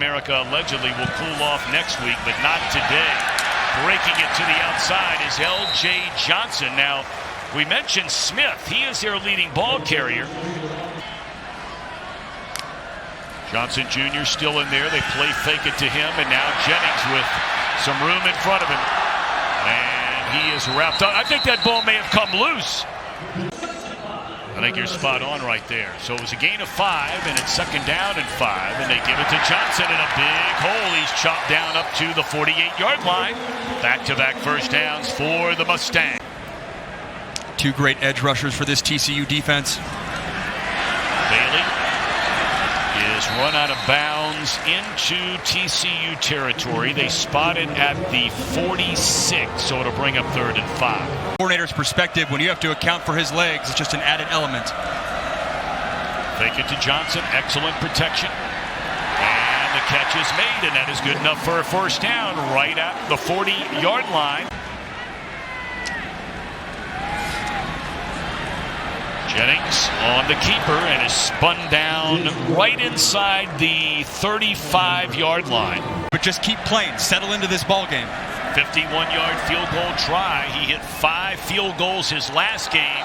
America allegedly will cool off next week, but not today. Breaking it to the outside is L.J. Johnson. Now, we mentioned Smith. He is their leading ball carrier. Johnson Jr. still in there. They play fake it to him, and now Jennings with some room in front of him. And he is wrapped up. I think that ball may have come loose. I think you're spot on right there. So it was a gain of 5, and it's second down and 5, and they give it to Johnson in a big hole. He's chopped down up to the 48-yard line. Back-to-back first downs for the Mustangs. Two great edge rushers for this TCU defense. Bailey is run out of bounds into TCU territory. They spot it at the 46, so it'll bring up 3rd and 5. Coordinator's perspective, when you have to account for his legs, it's just an added element. Fake it to Johnson, excellent protection. And the catch is made, and that is good enough for a first down right at the 40-yard line. Jennings on the keeper and is spun down right inside the 35-yard line. But just keep playing. Settle into this ball game. 51-yard field goal try. He hit 5 field goals his last game,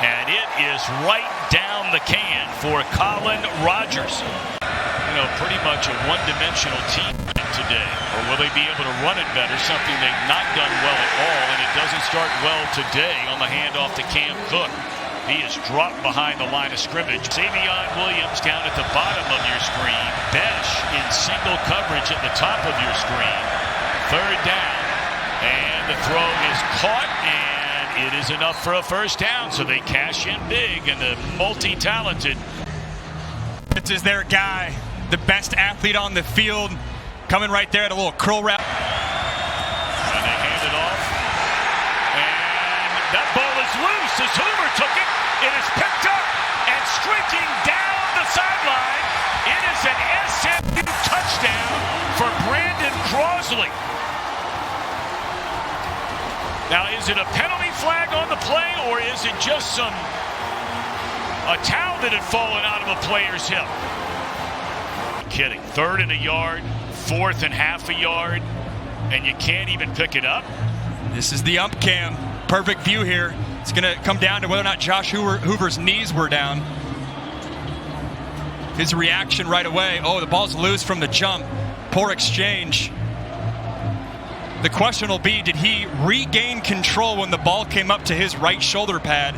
and it is right down the can for Colin Rogers. You know, pretty much a one-dimensional team today. Or will they be able to run it better? Something they've not done well at all, and it doesn't start well today on the handoff to Cam Cook. He is dropped behind the line of scrimmage. Savion Williams down at the bottom of your screen. Besh in single coverage at the top of your screen. 3rd down. And the throw is caught, and it is enough for a first down. So they cash in big, and the multi-talented. This is their guy, the best athlete on the field, coming right there at a little curl wrap. And they hand it off. And that ball is loose as Hoover took it. It is picked up and streaking down the sideline. It is an SMU touchdown for Brandon Crosley. Now, is it a penalty flag on the play, or is it just a towel that had fallen out of a player's hip? Kidding. 3rd and a yard, 4th and half a yard, and you can't even pick it up. This is the ump cam. Perfect view here. It's going to come down to whether or not Josh Hoover's knees were down. His reaction right away. Oh, the ball's loose from the jump. Poor exchange. The question will be, did he regain control when the ball came up to his right shoulder pad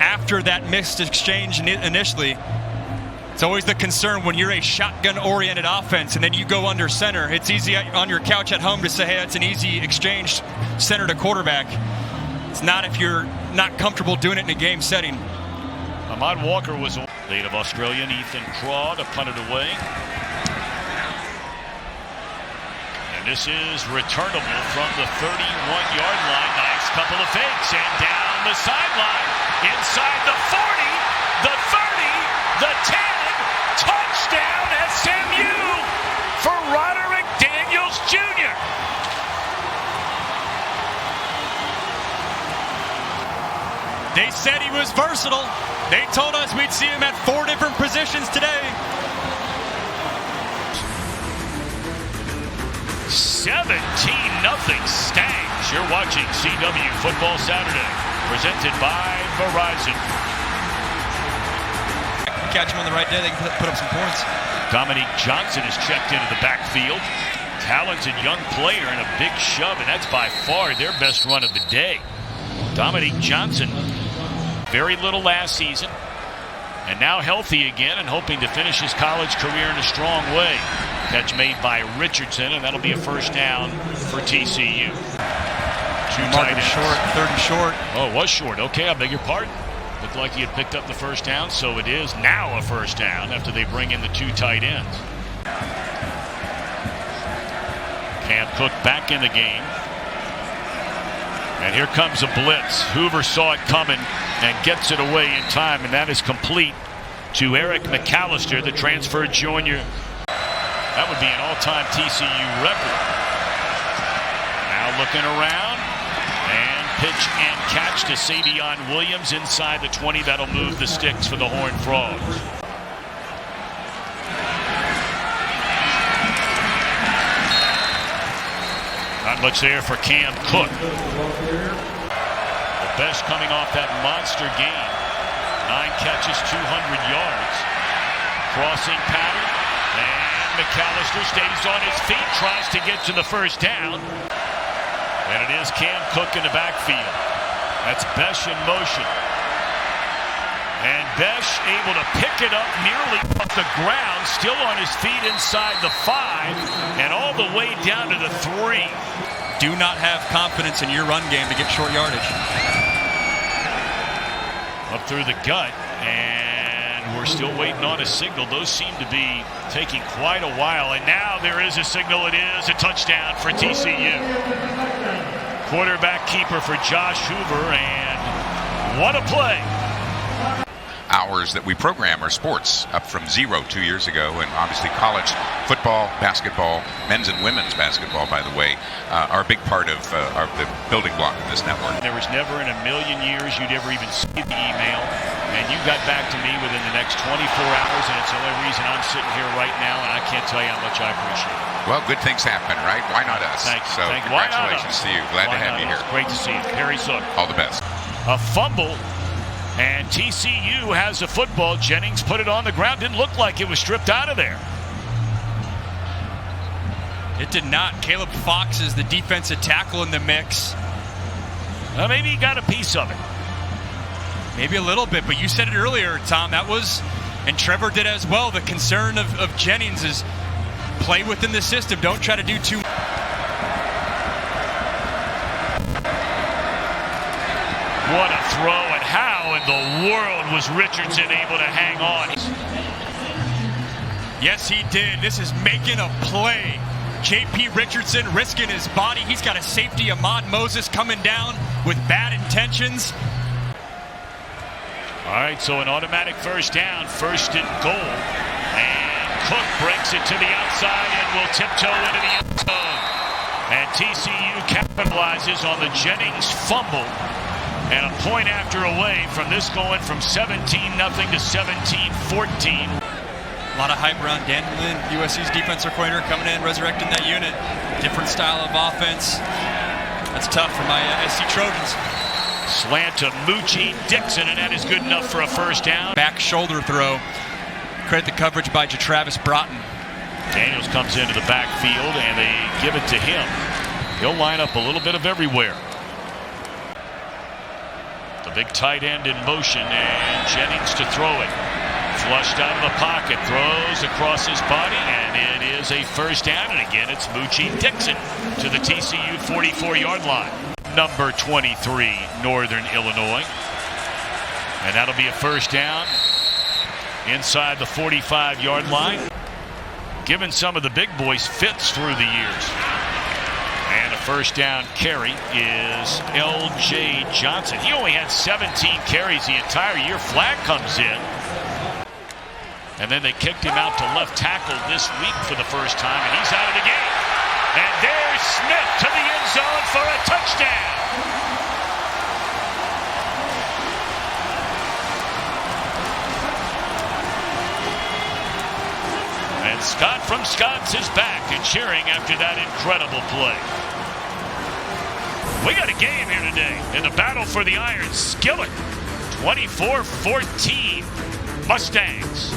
after that missed exchange initially? It's always the concern when you're a shotgun-oriented offense and then you go under center. It's easy on your couch at home to say, hey, that's an easy exchange center to quarterback. It's not if you're not comfortable doing it in a game setting. Ahmad Walker was native Australian. Ethan Craw to punt it away. And this is returnable from the 31-yard line. Nice couple of fakes and down the sideline. Inside the 40, the 30, the 10. Touchdown SMU for Roderick Daniels Jr. They said he was versatile. They told us we'd see him at 4 different positions today. 17-0 Stangs. You're watching CW Football Saturday, presented by Verizon. Catch him on the right day, they can put up some points. Dominique Johnson is checked into the backfield. Talented young player and a big shove, and that's by far their best run of the day. Dominique Johnson, very little last season, and now healthy again and hoping to finish his college career in a strong way. Catch made by Richardson, and that'll be a first down for TCU. 2 tight ends. Short, 3rd and short. Oh, it was short. Okay, I beg your pardon. Looked like he had picked up the first down, so it is now a first down after they bring in the 2 tight ends. Cam Cook back in the game. And here comes a blitz. Hoover saw it coming and gets it away in time, and that is complete to Eric McAllister, the transfer junior. That would be an all-time TCU record. Now looking around, and pitch and catch to Savion Williams inside the 20. That'll move the sticks for the Horned Frogs. Much there for Cam Cook. Besh coming off that monster game. 9 catches, 200 yards. Crossing pattern. And McAllister stays on his feet, tries to get to the first down. And it is Cam Cook in the backfield. That's Besh in motion. And Besh able to pick it up nearly off the ground, still on his feet inside the 5, and all the way down to the 3. Do not have confidence in your run game to get short yardage. Up through the gut, and we're still waiting on a signal. Those seem to be taking quite a while, and now there is a signal. It is a touchdown for TCU. Quarterback keeper for Josh Hoover, and what a play. Hours that we program our sports up from 0 2 years ago, and obviously college football, basketball, men's and women's basketball, by the way, are a big part of the building block of this network. There was never in a million years you'd ever even see the email, and you got back to me within the next 24 hours, and it's the only reason I'm sitting here right now, and I can't tell you how much I appreciate it. Well, good things happen, right? Why not us? Thank you. So congratulations to you. Glad to have you here. Great to see you. Perry Zook. All the best. A fumble. And TCU has the football. Jennings put it on the ground. Didn't look like it was stripped out of there. It did not. Caleb Fox is the defensive tackle in the mix. Well, maybe he got a piece of it. Maybe a little bit, but you said it earlier, Tom. That was, and Trevor did as well, the concern of Jennings is play within the system. Don't try to do too much. What a throw, and how in the world was Richardson able to hang on? Yes, he did. This is making a play. J.P. Richardson risking his body. He's got a safety, Ahmad Moses, coming down with bad intentions. All right, so an automatic first down, 1st and goal. And Cook breaks it to the outside and will tiptoe into the end zone. And TCU capitalizes on the Jennings fumble. And a point after away from this, going from 17-0 to 17-14. A lot of hype around Dan Lynn, USC's defensive coordinator, coming in, resurrecting that unit. Different style of offense. That's tough for my SC Trojans. Slant to Moochie Dixon, and that is good enough for a first down. Back shoulder throw. Credit the coverage by Travis Broughton. Daniels comes into the backfield, and they give it to him. He'll line up a little bit of everywhere. The big tight end in motion, and Jennings to throw it. Flushed out of the pocket, throws across his body, and it is a first down. And again, it's Moochie Dixon to the TCU 44-yard line. Number 23, Northern Illinois. And that'll be a first down inside the 45-yard line. Given some of the big boys fits through the years. And a first down carry is L.J. Johnson. He only had 17 carries the entire year. Flag comes in. And then they kicked him out to left tackle this week for the first time, and he's out of the game. And there's Smith to the end zone for a touchdown. And Scott from Scott's is back and cheering after that incredible play. We got a game here today in the battle for the Iron Skillet. 24-14 Mustangs.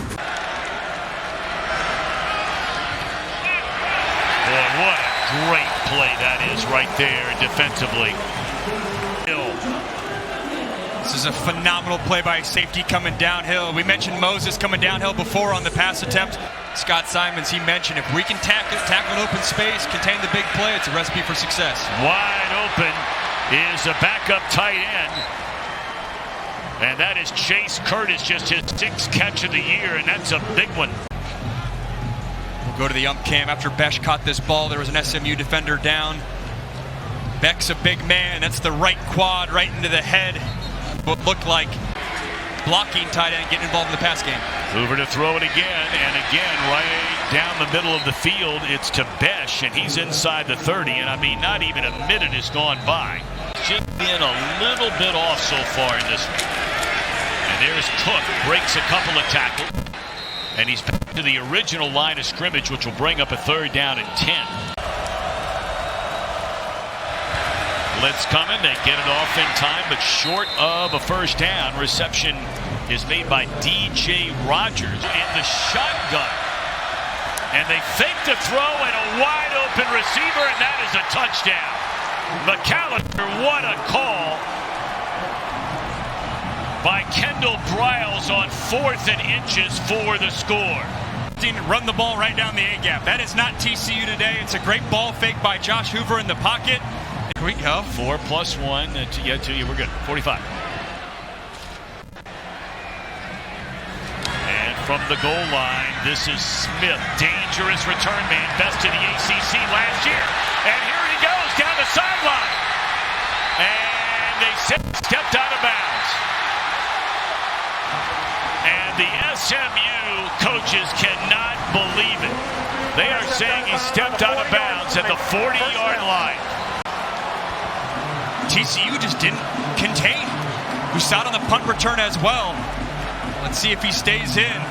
Boy, what a great play that is right there defensively. This is a phenomenal play by safety coming downhill. We mentioned Moses coming downhill before on the pass attempt. Scott Simons, he mentioned if we can tackle an open space, contain the big play, it's a recipe for success. Wide open is a backup tight end. And that is Chase Curtis, just his 6th catch of the year, and that's a big one. We'll go to the ump cam. After Besh caught this ball, there was an SMU defender down. Beck's a big man. That's the right quad right into the head. What looked like blocking tight end getting involved in the pass game. Hoover to throw it again, and again right down the middle of the field. It's to Besh, and he's inside the 30, and I mean, not even a minute has gone by. Just been a little bit off so far in this one. And there's Cook, breaks a couple of tackles, and he's back to the original line of scrimmage, which will bring up a 3rd down and 10. Blitz coming. They get it off in time, but short of a first down. Reception is made by DJ Rogers in the shotgun. And they fake the throw and a wide open receiver, and that is a touchdown. McAllister, what a call by Kendall Briles on 4th and inches for the score. Run the ball right down the A-gap. That is not TCU today. It's a great ball fake by Josh Hoover in the pocket. Here we go. 4 + 1. Two. We're good. 45. And from the goal line, this is Smith. Dangerous return man. Best in the ACC last year. And here he goes down the sideline. And they stepped out of bounds. And the SMU coaches cannot believe it. They are saying he stepped out of bounds at the 40-yard line. TCU just didn't contain. We saw it on the punt return as well. Let's see if he stays in.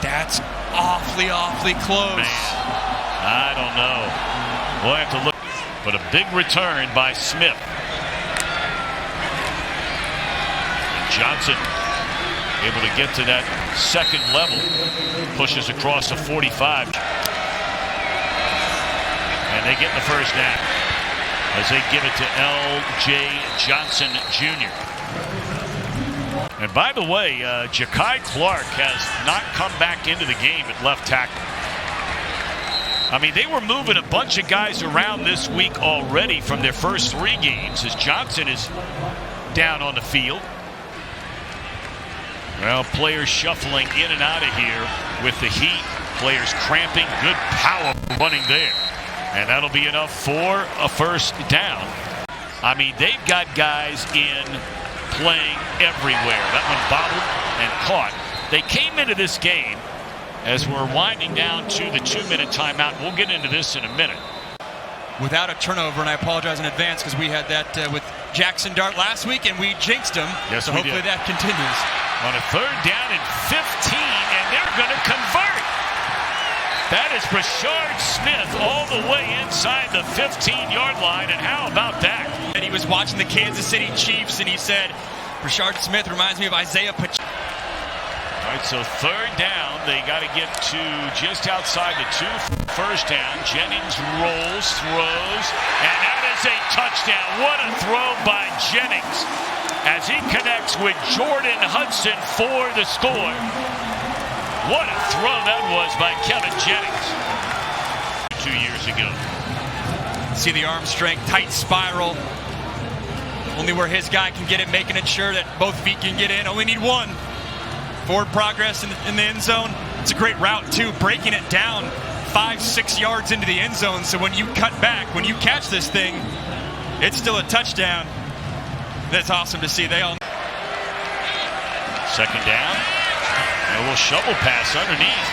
That's awfully close. Man, I don't know. We'll have to look. But a big return by Smith. Johnson able to get to that second level. Pushes across the 45. And they get the first down as they give it to L.J. Johnson Jr. And by the way, Ja'Kai Clark has not come back into the game at left tackle. I mean, they were moving a bunch of guys around this week already from their first 3 games as Johnson is down on the field. Well, players shuffling in and out of here with the heat. Players cramping. Good power running there. And that'll be enough for a first down. I mean, they've got guys in playing everywhere. That one bobbled and caught. They came into this game as we're winding down to the 2-minute timeout. We'll get into this in a minute. Without a turnover, and I apologize in advance because we had that with Jackson Dart last week and we jinxed him. Yes, so hopefully that continues. On a 3rd down and 15, and they're going to convert. That is Brashard Smith all the way inside the 15-yard line, and how about that? And he was watching the Kansas City Chiefs, and he said, Brashard Smith reminds me of Isaiah Pacheco. All right, so 3rd down. They got to get to just outside the 2 first down. Jennings rolls, throws, and that is a touchdown. What a throw by Jennings as he connects with Jordan Hudson for the score. What a throw that was by Kevin Jennings 2 years ago. See the arm strength, tight spiral. Only where his guy can get it, making it sure that both feet can get in. Only need one. Forward progress in the end zone. It's a great route too, breaking it down 5-6 yards into the end zone. So when you cut back, when you catch this thing, it's still a touchdown. That's awesome to see. They all. 2nd down. And a little shovel pass underneath.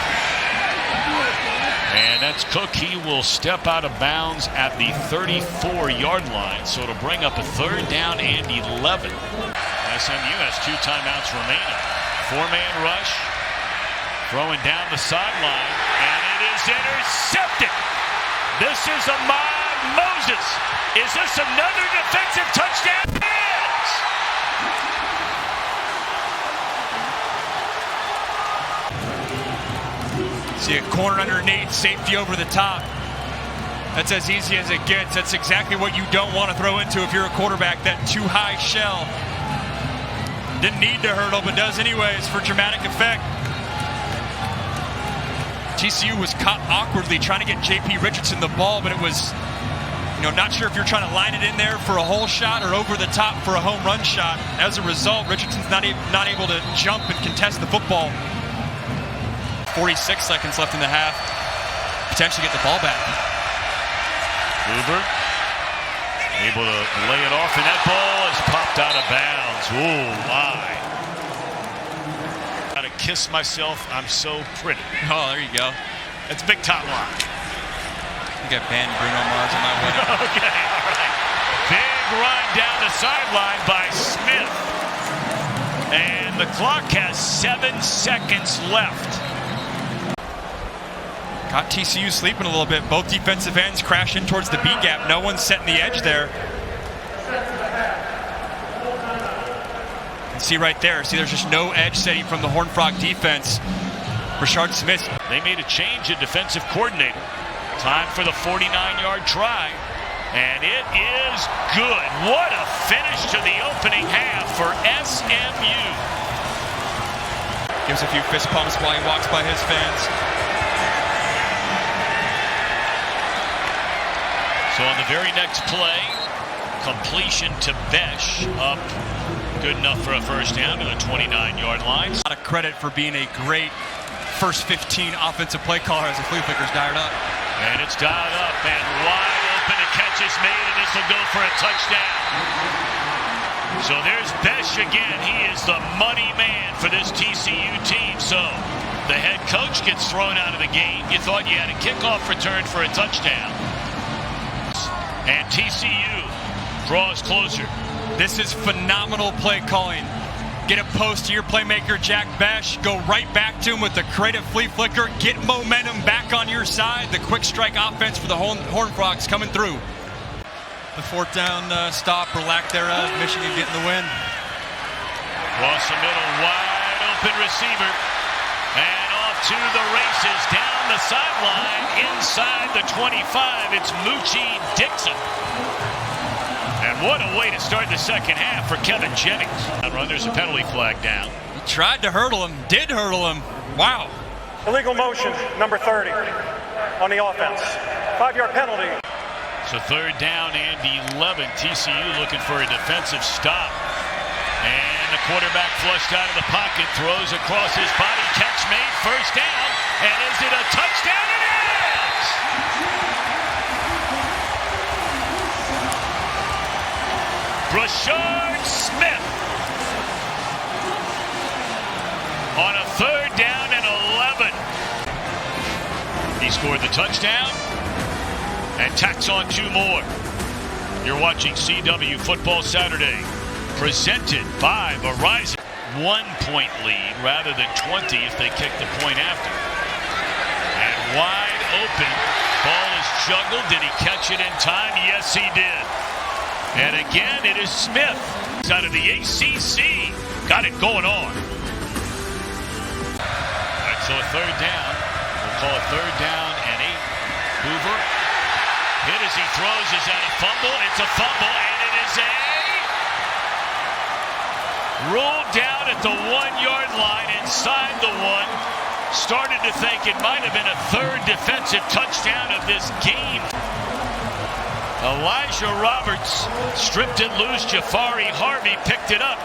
And that's Cook. He will step out of bounds at the 34-yard line. So it'll bring up a 3rd down and 11. SMU has 2 timeouts remaining. 4-man rush. Throwing down the sideline. And it is intercepted. This is Ahmad Moses. Is this another defensive touchdown? Yes! See a corner underneath, safety over the top. That's as easy as it gets. That's exactly what you don't want to throw into if you're a quarterback, that too high shell. Didn't need to hurdle, but does anyways for dramatic effect. TCU was caught awkwardly trying to get J.P. Richardson the ball, but it was, not sure if you're trying to line it in there for a hole shot or over the top for a home run shot. As a result, Richardson's not able to jump and contest the football. 46 seconds left in the half. Potentially get the ball back. Hoover able to lay it off, and that ball is popped out of bounds. Ooh, my. Gotta kiss myself. I'm so pretty. Oh, there you go. That's big top line. I got banned Bruno Mars on my wedding. Okay, all right. Big run down the sideline by Smith. And the clock has 7 seconds left. Caught TCU sleeping a little bit. Both defensive ends crash in towards the B gap. No one's setting the edge there. And see right there. See, there's just no edge setting from the Horned Frog defense. Brashard Smith. They made a change in defensive coordinator. Time for the 49-yard try. And it is good. What a finish to the opening half for SMU. Gives a few fist pumps while he walks by his fans. So on the very next play, completion to Besh, up good enough for a first down to the 29-yard line. A lot of credit for being a great first 15 offensive play caller as the flea flicker's dialed up. And it's dialed up and wide open. A catch is made, and this will go for a touchdown. So there's Besh again. He is the money man for this TCU team. So the head coach gets thrown out of the game. You thought you had a kickoff return for a touchdown. And TCU draws closer. This is phenomenal play calling. Get a post to your playmaker, Jack Besh. Go right back to him with the creative flea flicker. Get momentum back on your side. The quick strike offense for the Horned Frogs coming through. The fourth down stop or lack thereof. Michigan getting the win. Across the middle, wide open receiver. And off to the races. Down the sideline, inside the 25. It's Moochie Dixon. And what a way to start the second half for Kevin Jennings. There's a penalty flag down. He tried to hurdle him, did hurdle him. Wow. Illegal motion, number 30, on the offense. 5-yard penalty. So third down and 11. TCU looking for a defensive stop. And the quarterback flushed out of the pocket, throws across his body, catch made, first down. And is it a touchdown? It is! Brashard Smith on a third down and 11. He scored the touchdown and tacks on 2 more. You're watching CW Football Saturday, presented by Verizon. 1-point lead rather than 20 if they kick the point after. And wide open. Ball is juggled. Did he catch it in time? Yes, he did. And again, it is Smith out of the ACC. Got it going on. All right, so a third down. We'll call it third down and 8. Hoover. Hit as he throws. Is that a fumble? It's a fumble, and it is ruled down at the 1-yard line inside the 1. Started to think it might have been a third defensive touchdown of this game. Elijah Roberts stripped it loose. Jafari Harvey picked it up.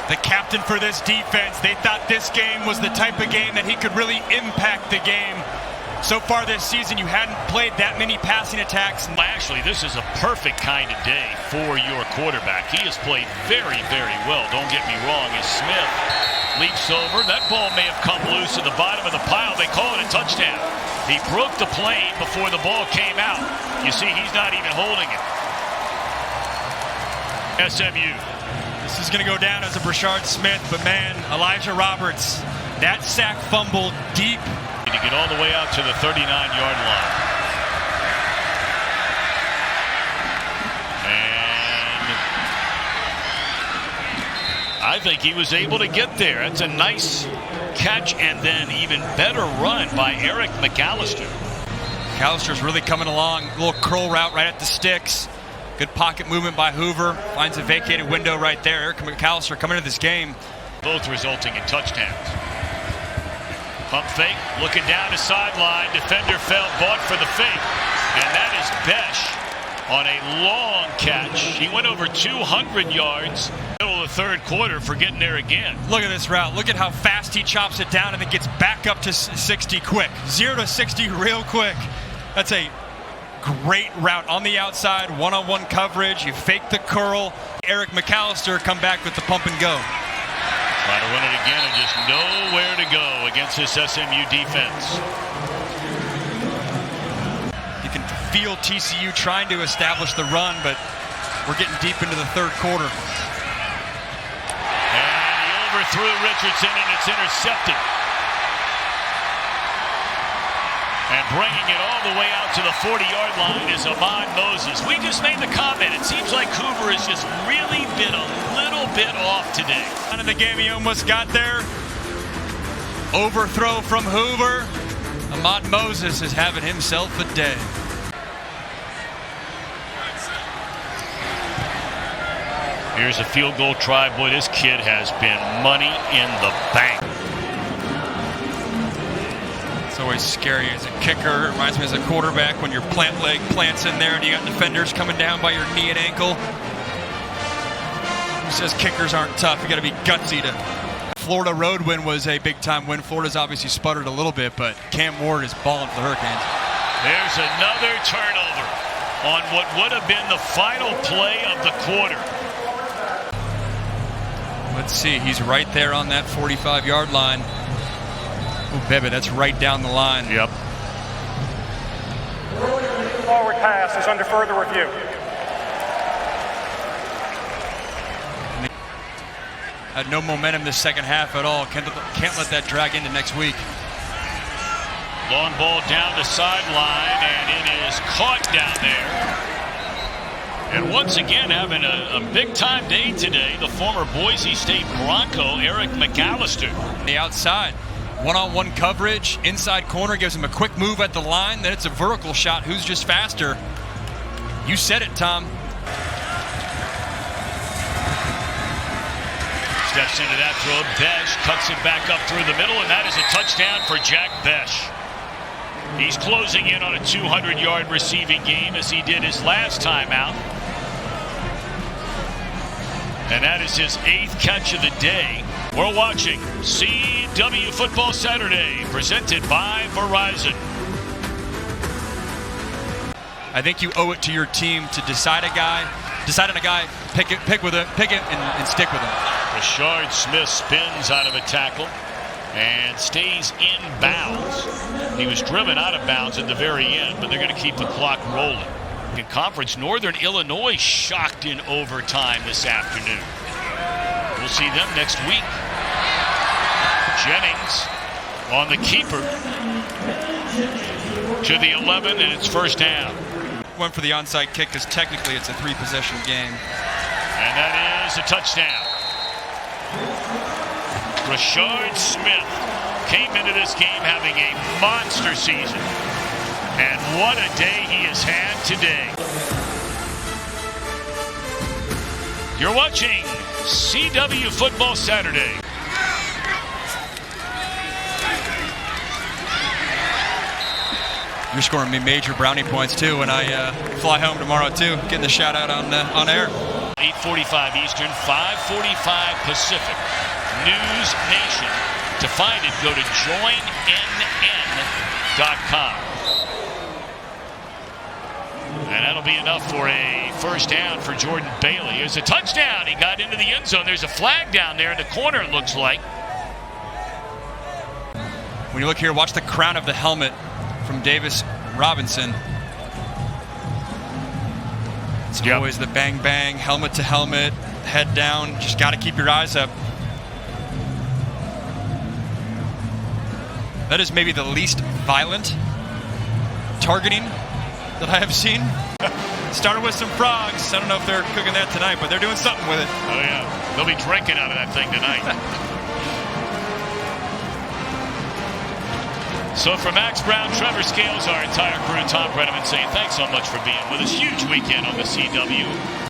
The captain for this defense, they thought this game was the type of game that he could really impact the game. So far this season, you hadn't played that many passing attacks. Actually, this is a perfect kind of day for your quarterback. He has played very, very well. Don't get me wrong. As Smith leaps over, that ball may have come loose at the bottom of the pile. They call it a touchdown. He broke the plane before the ball came out. You see, he's not even holding it. SMU. This is going to go down as a Brashard Smith, but man, Elijah Roberts, that sack fumble deep. To get all the way out to the 39-yard line. And I think he was able to get there. That's a nice catch and then even better run by Eric McAllister. McAllister's really coming along. A little curl route right at the sticks. Good pocket movement by Hoover. Finds a vacated window right there. Eric McAllister coming into this game. Both resulting in touchdowns. Pump fake, looking down the sideline. Defender fell, bought for the fake. And that is Besh on a long catch. He went over 200 yards. Middle of the third quarter for getting there again. Look at this route. Look at how fast he chops it down and then gets back up to 60 quick. 0 to 60 real quick. That's a great route on the outside. One-on-one coverage. You fake the curl. Eric McAllister come back with the pump and go. Try to run it again and just nowhere to go against this SMU defense. You can feel TCU trying to establish the run, but we're getting deep into the third quarter. And he overthrew Richardson, and it's intercepted. And bringing it all the way out to the 40-yard line is Ahmad Moses. We just made the comment. It seems like Hoover has just really been a little bit off today. Out of the game, he almost got there. Overthrow from Hoover. Ahmad Moses is having himself a day. Here's a field goal try. Boy, this kid has been money in the bank. It's always scary as a kicker. It reminds me as a quarterback when your plant leg plants in there and you got defenders coming down by your knee and ankle. Who says kickers aren't tough? You got to be gutsy to. Florida road win was a big-time win. Florida's obviously sputtered a little bit, but Cam Ward is balling for the Hurricanes. There's another turnover on what would have been the final play of the quarter. Let's see. He's right there on that 45-yard line. Oh, baby, that's right down the line. Yep. Forward pass is under further review. Had no momentum this second half at all. Can't let that drag into next week. Long ball down the sideline, and it is caught down there. And once again, having a big-time day today, the former Boise State Bronco, Eric McAllister. The outside. One-on-one coverage, inside corner, gives him a quick move at the line, then it's a vertical shot. Who's just faster? You said it, Tom. Steps into that throw. Besh cuts it back up through the middle, and that is a touchdown for Jack Besh. He's closing in on a 200-yard receiving game as he did his last time out. And that is his 8th catch of the day. We're watching CW Football Saturday, presented by Verizon. I think you owe it to your team to decide on a guy, pick it and stick with him. Brashard Smith spins out of a tackle and stays in bounds. He was driven out of bounds at the very end, but they're going to keep the clock rolling. In conference, Northern Illinois shocked in overtime this afternoon. We'll see them next week. Jennings on the keeper to the 11, and it's first down. Went for the onside kick because technically it's a 3-possession game. And that is a touchdown. Brashard Smith came into this game having a monster season. And what a day he has had today. You're watching CW Football Saturday. You're scoring me major brownie points too when I fly home tomorrow too. Getting the shout out on air. 8:45 Eastern, 5:45 Pacific. News Nation. To find it, go to joinnn.com. And that'll be enough for a first down for Jordan Bailey. There's a touchdown. He got into the end zone. There's a flag down there in the corner, it looks like. When you look here, watch the crown of the helmet from Davis Robinson. It's always the bang bang, helmet to helmet, head down. Just got to keep your eyes up. That is maybe the least violent targeting that I have seen. Started with some frogs. I don't know if they're cooking that tonight, but they're doing something with it. Oh, yeah. They'll be drinking out of that thing tonight. So for Max Brown, Trevor Scales, our entire crew, Tom Brenneman saying thanks so much for being with us. Huge weekend on the CW.